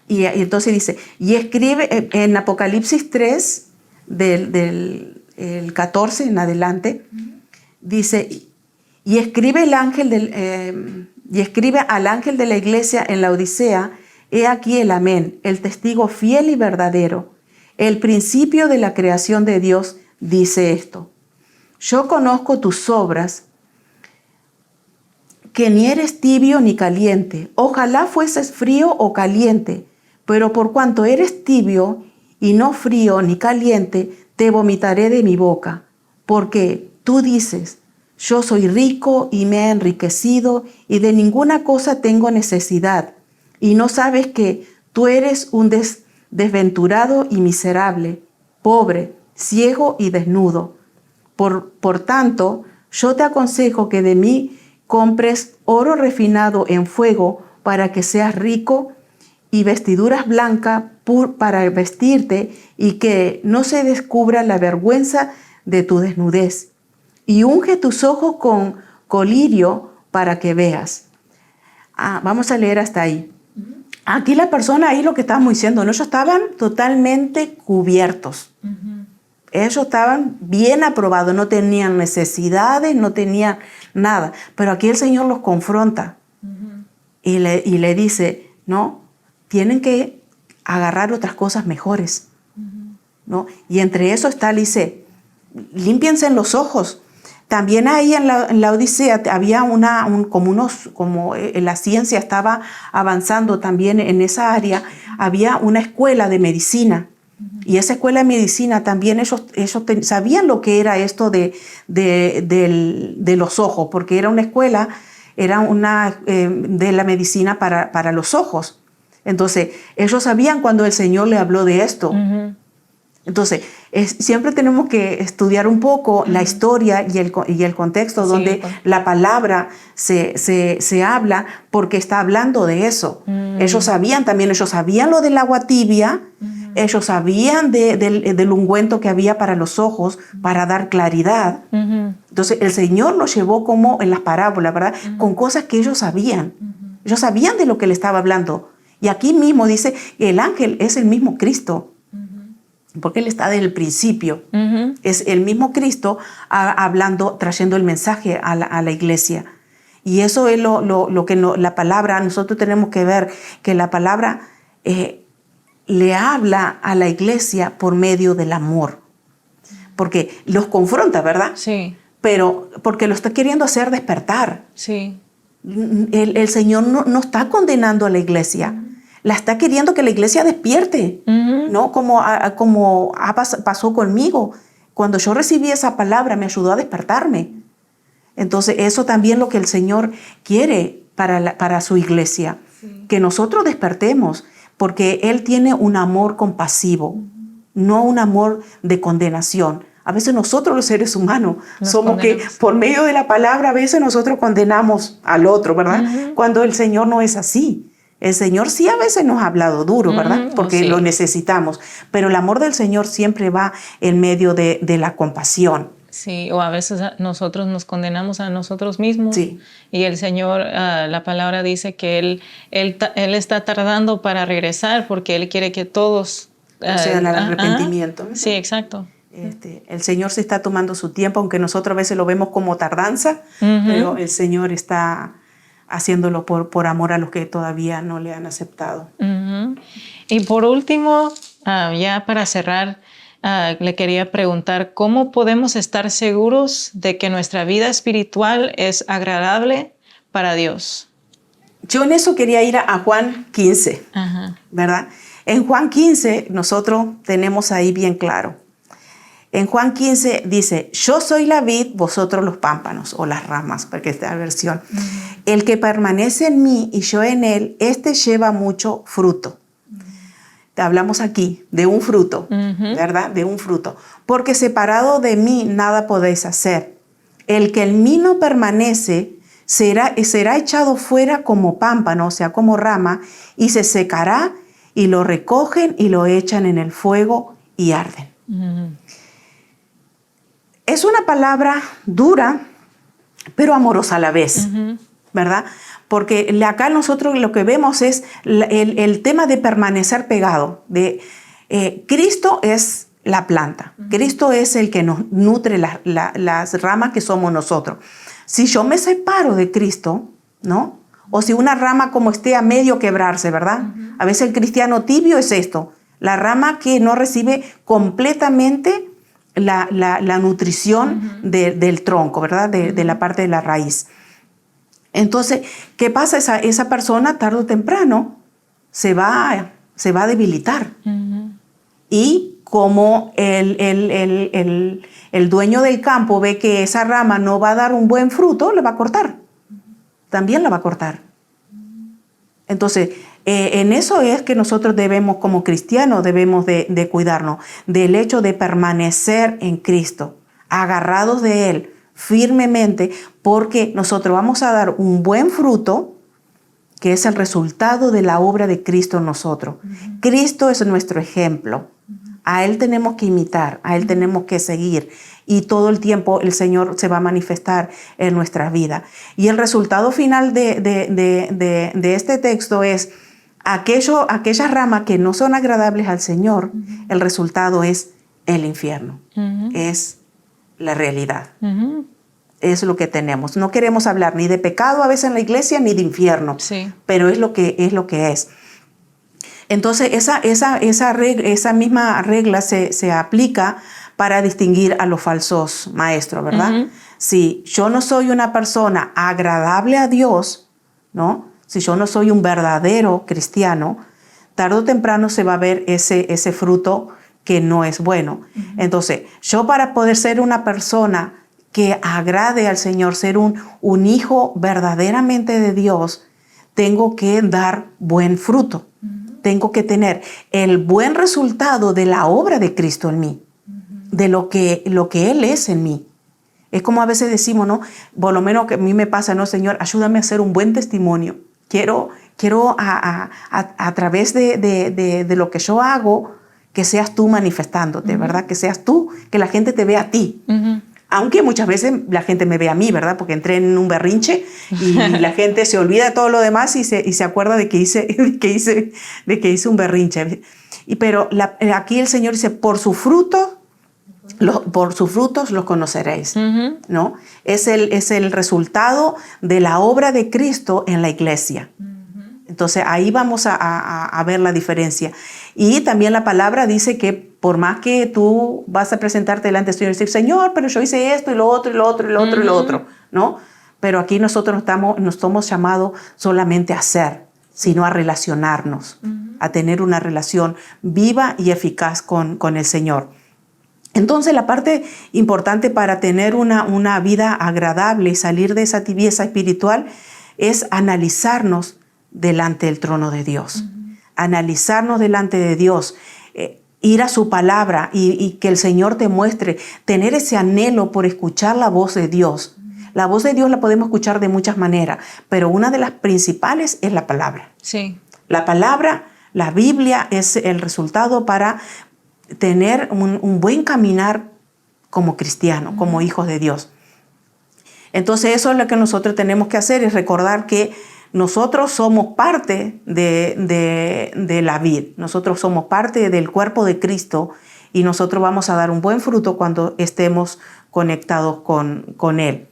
Y entonces dice, y escribe en Apocalipsis 3, del 14 en adelante, dice, y escribe al ángel de la iglesia en la Odisea, he aquí el amén, el testigo fiel y verdadero, el principio de la creación de Dios, dice esto: yo conozco tus obras, que ni eres tibio ni caliente. Ojalá fueses frío o caliente, pero por cuanto eres tibio y no frío ni caliente, te vomitaré de mi boca. Porque tú dices, yo soy rico y me he enriquecido y de ninguna cosa tengo necesidad. Y no sabes que tú eres un desventurado y miserable, pobre, ciego y desnudo. Por tanto, yo te aconsejo que de mí compres oro refinado en fuego para que seas rico, y vestiduras blancas para vestirte, y que no se descubra la vergüenza de tu desnudez. Y unge tus ojos con colirio para que veas. Vamos a leer hasta ahí. Aquí la persona, ahí lo que estamos diciendo, ¿no? Ellos estaban totalmente cubiertos. Ellos estaban bien aprobados, no tenían necesidades, no tenían nada. Pero aquí el Señor los confronta y le dice, no, tienen que agarrar otras cosas mejores, ¿no? Y entre eso está, dice, límpiense en los ojos. También ahí en la Odisea había como la ciencia estaba avanzando también en esa área, había una escuela de medicina. Y esa escuela de medicina también ellos sabían lo que era esto de los ojos, porque era una escuela, de la medicina para los ojos. Entonces, ellos sabían cuando el Señor le habló de esto. Entonces, siempre tenemos que estudiar un poco la historia y el contexto donde la palabra se habla, porque está hablando de eso. Ellos sabían lo del agua tibia, ellos sabían del ungüento que había para los ojos, para dar claridad. Entonces, el Señor los llevó como en las parábolas, ¿verdad? Con cosas que ellos sabían. Ellos sabían de lo que le estaba hablando. Y aquí mismo dice que el ángel es el mismo Cristo, porque él está desde el principio. Es el mismo Cristo hablando, trayendo el mensaje a la iglesia. Y eso es lo que la palabra, nosotros tenemos que ver, que la palabra le habla a la iglesia por medio del amor. Porque los confronta, ¿verdad? Sí. Pero porque lo está queriendo hacer despertar. Sí. El Señor no está condenando a la iglesia. La está queriendo que la iglesia despierte, ¿no? Como pasó conmigo. Cuando yo recibí esa palabra, me ayudó a despertarme. Entonces, eso también es lo que el Señor quiere para su iglesia. Que nosotros despertemos, porque Él tiene un amor compasivo, no un amor de condenación. A veces nosotros los seres humanos somos que por medio de la palabra a veces nosotros condenamos al otro, ¿verdad? Cuando el Señor no es así. El Señor sí a veces nos ha hablado duro, ¿verdad? Porque lo necesitamos. Pero el amor del Señor siempre va en medio de la compasión. Sí, o a veces nosotros nos condenamos a nosotros mismos. Sí. Y el Señor, la palabra dice que Él está tardando para regresar porque Él quiere que todos sean al arrepentimiento. ¿No? Sí, exacto. El Señor se está tomando su tiempo, aunque nosotros a veces lo vemos como tardanza, pero el Señor está haciéndolo por amor a los que todavía no le han aceptado. Y por último, ya para cerrar, le quería preguntar, ¿cómo podemos estar seguros de que nuestra vida espiritual es agradable para Dios? Yo en eso quería ir a Juan 15, ¿verdad? En Juan 15 nosotros tenemos ahí bien claro. En Juan 15 dice, yo soy la vid, vosotros los pámpanos o las ramas, porque esta versión. El que permanece en mí y yo en él, este lleva mucho fruto. Hablamos aquí de un fruto, ¿verdad? De un fruto. Porque separado de mí nada podéis hacer. El que en mí no permanece será echado fuera como pámpano, o sea, como rama, y se secará, y lo recogen y lo echan en el fuego y arden. Es una palabra dura, pero amorosa a la vez, ¿verdad? Porque acá nosotros lo que vemos es el tema de permanecer pegado. Cristo es la planta. Cristo es el que nos nutre las ramas que somos nosotros. Si yo me separo de Cristo, ¿no? O si una rama como esté a medio quebrarse, ¿verdad? A veces el cristiano tibio es esto. La rama que no recibe completamente la nutrición del tronco, ¿verdad? De la parte de la raíz. Entonces, ¿qué pasa? Esa persona tarde o temprano se va a debilitar. Y como el dueño del campo ve que esa rama no va a dar un buen fruto, la va a cortar. También la va a cortar. Entonces, en eso es que nosotros debemos, como cristianos, debemos de cuidarnos del hecho de permanecer en Cristo, agarrados de Él firmemente, porque nosotros vamos a dar un buen fruto, que es el resultado de la obra de Cristo en nosotros. Cristo es nuestro ejemplo. A Él tenemos que imitar, a Él tenemos que seguir. Y todo el tiempo el Señor se va a manifestar en nuestra vida. Y el resultado final de este texto es aquellas ramas que no son agradables al Señor, el resultado es el infierno. Es la realidad. Es lo que tenemos. No queremos hablar ni de pecado a veces en la iglesia ni de infierno, pero es lo que es. Entonces esa misma regla se aplica para distinguir a los falsos maestros, ¿verdad? Si yo no soy una persona agradable a Dios, ¿no? Si yo no soy un verdadero cristiano, tarde o temprano se va a ver ese fruto que no es bueno. Entonces, yo para poder ser una persona que agrade al Señor, ser un hijo verdaderamente de Dios, tengo que dar buen fruto. Tengo que tener el buen resultado de la obra de Cristo en mí, de lo que Él es en mí. Es como a veces decimos, ¿no? Por lo menos que a mí me pasa, ¿no? Señor, ayúdame a hacer un buen testimonio. Quiero a través de lo que yo hago, que seas tú manifestándote, ¿verdad? Que seas tú, que la gente te vea a ti. Aunque muchas veces la gente me ve a mí, ¿verdad? Porque entré en un berrinche y la gente se olvida de todo lo demás y se acuerda de que hice un berrinche. Pero aquí el Señor dice, por sus frutos los conoceréis, ¿no? Es el resultado de la obra de Cristo en la iglesia. Entonces ahí vamos a ver la diferencia. Y también la palabra dice que por más que tú vas a presentarte delante del Señor y decir, Señor, pero yo hice esto y lo otro y lo otro y lo otro y lo otro, ¿no? Pero aquí nosotros no estamos llamados solamente a hacer, sino a relacionarnos, a tener una relación viva y eficaz con el Señor. Entonces la parte importante para tener una vida agradable y salir de esa tibieza espiritual es analizarnos delante del trono de Dios. Analizarnos delante de Dios, ir a su palabra y que el Señor te muestre, tener ese anhelo por escuchar la voz de Dios. La voz de Dios la podemos escuchar de muchas maneras, pero una de las principales es la palabra. Sí. La palabra, la Biblia es el resultado para tener un buen caminar como cristiano, como hijos de Dios. Entonces eso es lo que nosotros tenemos que hacer, es recordar que nosotros somos parte de la vid, nosotros somos parte del cuerpo de Cristo y nosotros vamos a dar un buen fruto cuando estemos conectados con Él.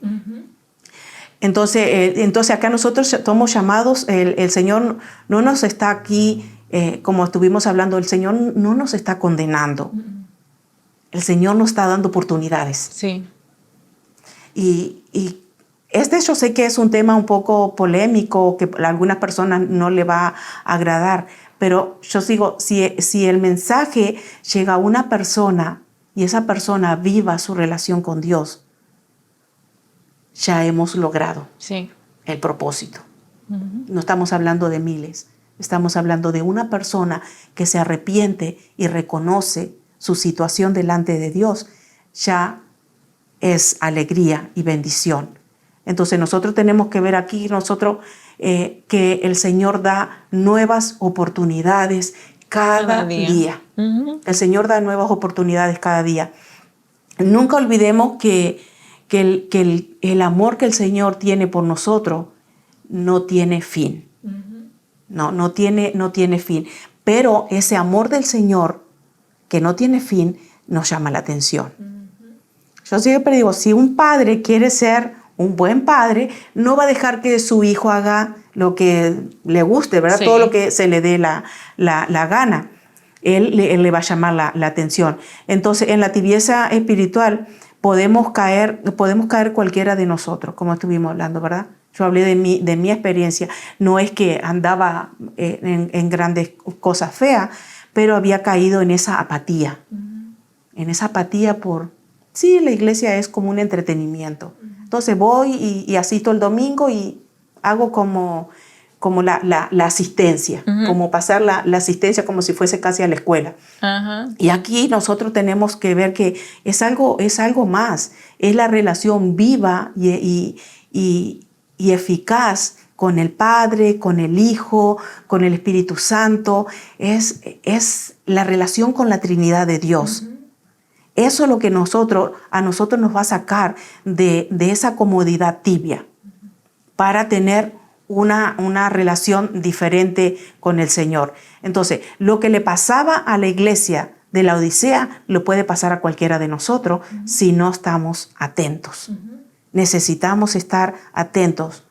Entonces acá nosotros somos llamados, el Señor no nos está aquí, como estuvimos hablando, el Señor no nos está condenando. El Señor nos está dando oportunidades. Sí. Y yo sé que es un tema un poco polémico, que a algunas personas no le va a agradar, pero yo digo, si el mensaje llega a una persona y esa persona viva su relación con Dios, ya hemos logrado el propósito. No estamos hablando de miles, estamos hablando de una persona que se arrepiente y reconoce su situación delante de Dios, ya es alegría y bendición. Entonces nosotros tenemos que ver aquí, que el Señor da nuevas oportunidades cada día. El Señor da nuevas oportunidades cada día. Nunca olvidemos que el amor que el Señor tiene por nosotros no tiene fin. No tiene fin. Pero ese amor del Señor que no tiene fin nos llama la atención. Yo siempre digo, si un padre quiere ser un buen padre, no va a dejar que su hijo haga lo que le guste, ¿verdad? Todo lo que se le dé la gana. Él le va a llamar la atención. Entonces, en la tibieza espiritual podemos caer cualquiera de nosotros, como estuvimos hablando, ¿verdad? Yo hablé de mi experiencia. No es que andaba en grandes cosas feas, pero había caído en esa apatía. En esa apatía sí, la iglesia es como un entretenimiento. Entonces voy y asisto el domingo y hago como la asistencia, como pasar la asistencia como si fuese casi a la escuela. Y aquí nosotros tenemos que ver que es algo más, es la relación viva y eficaz con el Padre, con el Hijo, con el Espíritu Santo, es la relación con la Trinidad de Dios. Eso es lo que a nosotros nos va a sacar de esa comodidad tibia para tener una relación diferente con el Señor. Entonces, lo que le pasaba a la iglesia de la Odisea lo puede pasar a cualquiera de nosotros si no estamos atentos. Necesitamos estar atentos.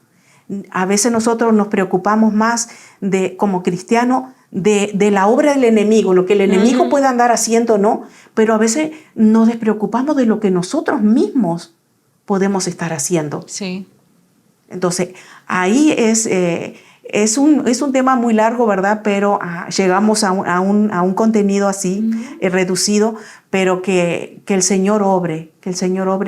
A veces nosotros nos preocupamos más como cristianos de la obra del enemigo, lo que el enemigo pueda andar haciendo, ¿no? Pero a veces nos despreocupamos de lo que nosotros mismos podemos estar haciendo. Sí. Entonces, ahí es un tema muy largo, ¿verdad? Pero llegamos a un contenido así, reducido, pero que el Señor obre,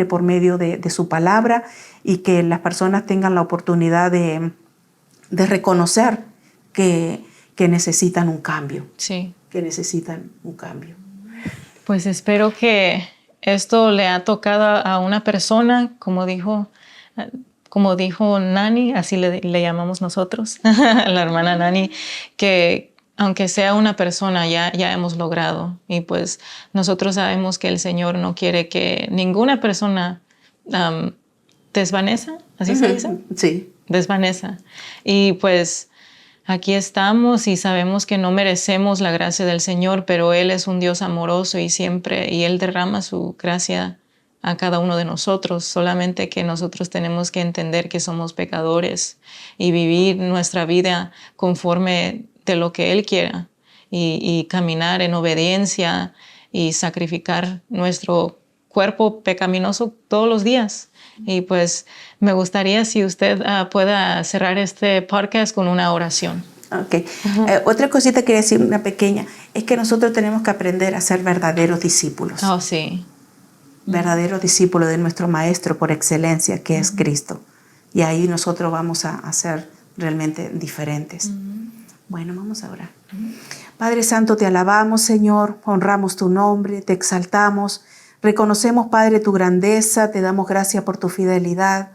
por medio de su palabra y que las personas tengan la oportunidad de reconocer que necesitan un cambio. Sí. Que necesitan un cambio. Pues espero que esto le ha tocado a una persona, como dijo Nani, así le llamamos nosotros, la hermana Nani, que aunque sea una persona ya hemos logrado. Y pues nosotros sabemos que el Señor no quiere que ninguna persona desvaneza, ¿así se dice? Sí. Desvaneza. Y pues aquí estamos y sabemos que no merecemos la gracia del Señor, pero Él es un Dios amoroso y Él derrama su gracia a cada uno de nosotros. Solamente que nosotros tenemos que entender que somos pecadores y vivir nuestra vida conforme de lo que Él quiera y caminar en obediencia y sacrificar nuestro cuerpo pecaminoso todos los días. Y pues me gustaría si usted pueda cerrar este podcast con una oración. Okay. Otra cosita que quería decir, una pequeña, es que nosotros tenemos que aprender a ser verdaderos discípulos. Oh, sí. Verdaderos discípulos de nuestro Maestro por excelencia, que es Cristo. Y ahí nosotros vamos a ser realmente diferentes. Bueno, vamos a orar. Padre Santo, te alabamos, Señor, honramos tu nombre, te exaltamos. Reconocemos, Padre, tu grandeza, te damos gracias por tu fidelidad.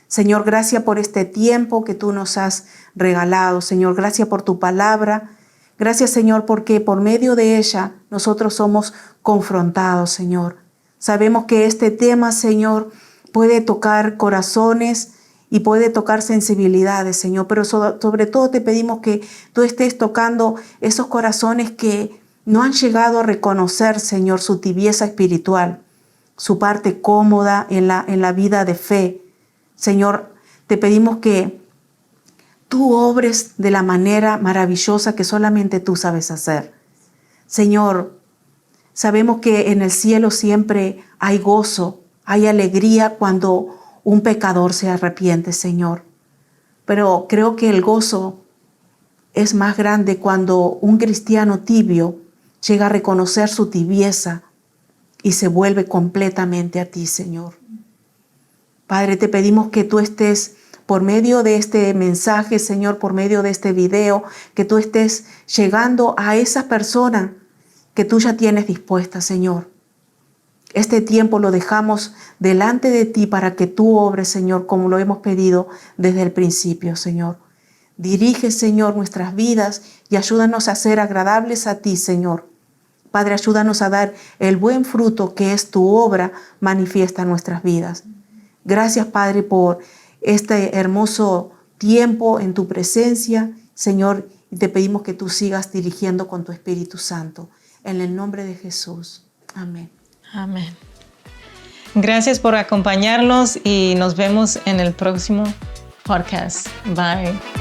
Señor, gracias por este tiempo que tú nos has regalado. Señor, gracias por tu palabra. Gracias, Señor, porque por medio de ella nosotros somos confrontados, Señor. Sabemos que este tema, Señor, puede tocar corazones y puede tocar sensibilidades, Señor, pero sobre todo te pedimos que tú estés tocando esos corazones que no han llegado a reconocer, Señor, su tibieza espiritual, su parte cómoda en la vida de fe. Señor, te pedimos que tú obres de la manera maravillosa que solamente tú sabes hacer. Señor, sabemos que en el cielo siempre hay gozo, hay alegría cuando un pecador se arrepiente, Señor. Pero creo que el gozo es más grande cuando un cristiano tibio llega a reconocer su tibieza y se vuelve completamente a ti, Señor. Padre, te pedimos que tú estés por medio de este mensaje, Señor, por medio de este video, que tú estés llegando a esas personas que tú ya tienes dispuestas, Señor. Este tiempo lo dejamos delante de ti para que tú obres, Señor, como lo hemos pedido desde el principio, Señor. Dirige, Señor, nuestras vidas y ayúdanos a ser agradables a ti, Señor. Padre, ayúdanos a dar el buen fruto que es tu obra manifiesta en nuestras vidas. Gracias, Padre, por este hermoso tiempo en tu presencia, Señor, y te pedimos que tú sigas dirigiendo con tu Espíritu Santo. En el nombre de Jesús. Amén. Amén. Gracias por acompañarnos y nos vemos en el próximo podcast. Bye.